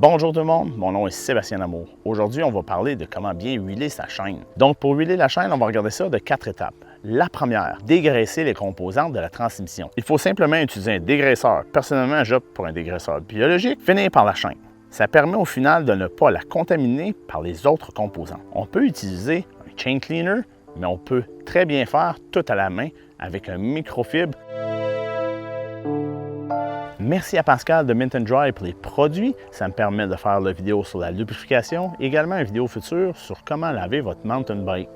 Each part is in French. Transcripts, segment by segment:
Bonjour tout le monde, mon nom est Sébastien Lamour. Aujourd'hui, on va parler de comment bien huiler sa chaîne. Donc, pour huiler la chaîne, on va regarder ça de 4 étapes. La première, dégraisser les composantes de la transmission. Il faut simplement utiliser un dégraisseur. Personnellement, j'opte pour un dégraisseur biologique. Finir par la chaîne. Ça permet au final de ne pas la contaminer par les autres composants. On peut utiliser un chain cleaner, mais on peut très bien faire tout à la main avec un microfibre. Merci à Pascal de Mint & Dry pour les produits. Ça me permet de faire la vidéo sur la lubrification, également une vidéo future sur comment laver votre mountain bike.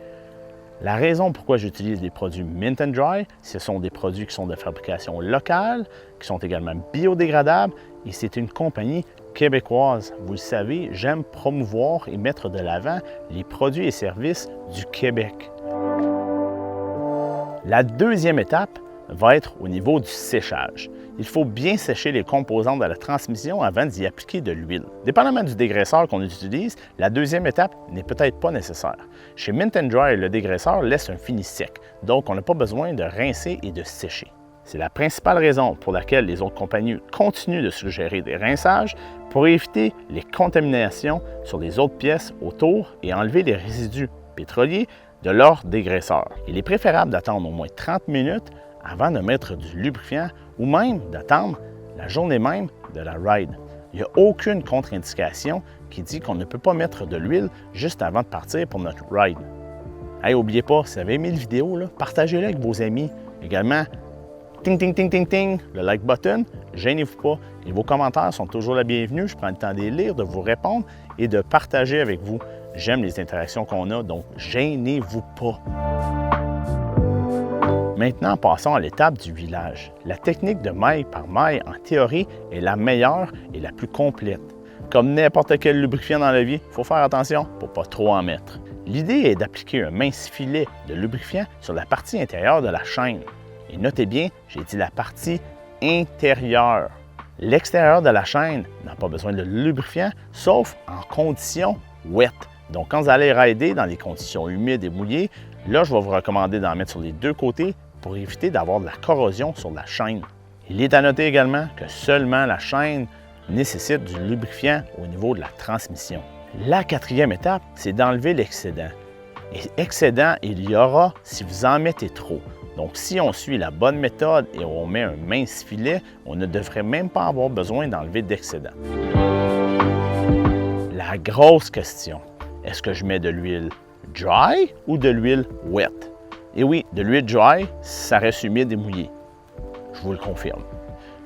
La raison pourquoi j'utilise les produits Mint & Dry, ce sont des produits qui sont de fabrication locale, qui sont également biodégradables et c'est une compagnie québécoise. Vous le savez, j'aime promouvoir et mettre de l'avant les produits et services du Québec. La deuxième étape va être au niveau du séchage. Il faut bien sécher les composantes de la transmission avant d'y appliquer de l'huile. Dépendamment du dégraisseur qu'on utilise, la deuxième étape n'est peut-être pas nécessaire. Chez Mint & Dry, le dégraisseur laisse un fini sec, donc on n'a pas besoin de rincer et de sécher. C'est la principale raison pour laquelle les autres compagnies continuent de suggérer des rinçages pour éviter les contaminations sur les autres pièces autour et enlever les résidus pétroliers de leur dégraisseur. Il est préférable d'attendre au moins 30 minutes avant de mettre du lubrifiant ou même d'attendre la journée même de la ride. Il n'y a aucune contre-indication qui dit qu'on ne peut pas mettre de l'huile juste avant de partir pour notre ride. Hey, n'oubliez pas, si vous avez aimé la vidéo, partagez-la avec vos amis. Également, ting, ting, ting, ting, ting, le like button, gênez-vous pas. Et vos commentaires sont toujours la bienvenue. Je prends le temps de les lire, de vous répondre et de partager avec vous. J'aime les interactions qu'on a, donc gênez-vous pas. Maintenant, passons à l'étape du huilage. La technique de maille par maille, en théorie, est la meilleure et la plus complète. Comme n'importe quel lubrifiant dans la vie, il faut faire attention pour ne pas trop en mettre. L'idée est d'appliquer un mince filet de lubrifiant sur la partie intérieure de la chaîne. Et notez bien, j'ai dit la partie intérieure. L'extérieur de la chaîne n'a pas besoin de lubrifiant, sauf en conditions wet. Donc, quand vous allez rider dans les conditions humides et mouillées, là, je vais vous recommander d'en mettre sur les deux côtés pour éviter d'avoir de la corrosion sur la chaîne. Il est à noter également que seulement la chaîne nécessite du lubrifiant au niveau de la transmission. La quatrième étape, c'est d'enlever l'excédent. Et excédent, il y aura si vous en mettez trop. Donc, si on suit la bonne méthode et on met un mince filet, on ne devrait même pas avoir besoin d'enlever d'excédent. La grosse question, est-ce que je mets de l'huile dry ou de l'huile wet? Et oui, de l'huile dry, ça reste humide et mouillé. Je vous le confirme.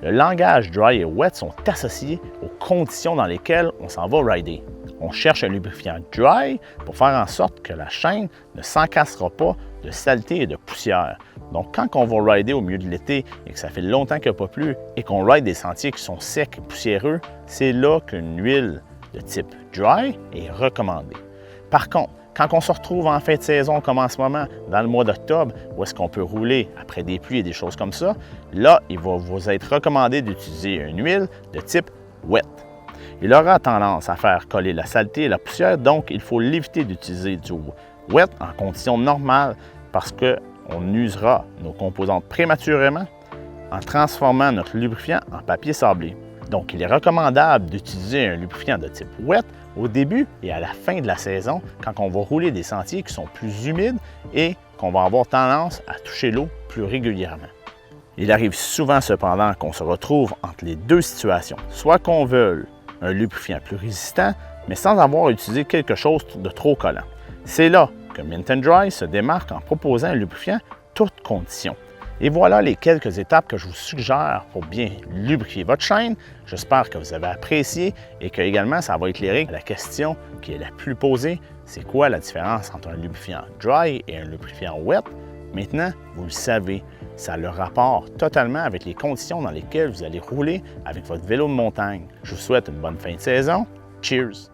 Le langage dry et wet sont associés aux conditions dans lesquelles on s'en va rider. On cherche un lubrifiant dry pour faire en sorte que la chaîne ne s'encassera pas de saleté et de poussière. Donc, quand on va rider au milieu de l'été et que ça fait longtemps qu'il n'y a pas plu et qu'on ride des sentiers qui sont secs et poussiéreux, c'est là qu'une huile de type dry est recommandée. Par contre, quand on se retrouve en fin de saison, comme en ce moment, dans le mois d'octobre, où est-ce qu'on peut rouler après des pluies et des choses comme ça, là, il va vous être recommandé d'utiliser une huile de type wet. Il aura tendance à faire coller la saleté et la poussière, donc il faut l'éviter d'utiliser du wet en conditions normales parce qu'on usera nos composantes prématurément en transformant notre lubrifiant en papier sablé. Donc, il est recommandable d'utiliser un lubrifiant de type wet au début et à la fin de la saison quand on va rouler des sentiers qui sont plus humides et qu'on va avoir tendance à toucher l'eau plus régulièrement. Il arrive souvent cependant qu'on se retrouve entre les deux situations, soit qu'on veuille un lubrifiant plus résistant, mais sans avoir utilisé quelque chose de trop collant. C'est là que Mint & Dry se démarque en proposant un lubrifiant toutes conditions. Et voilà les quelques étapes que je vous suggère pour bien lubrifier votre chaîne. J'espère que vous avez apprécié et que également ça va éclairer la question qui est la plus posée. C'est quoi la différence entre un lubrifiant dry et un lubrifiant wet? Maintenant, vous le savez, ça a le rapport totalement avec les conditions dans lesquelles vous allez rouler avec votre vélo de montagne. Je vous souhaite une bonne fin de saison. Cheers!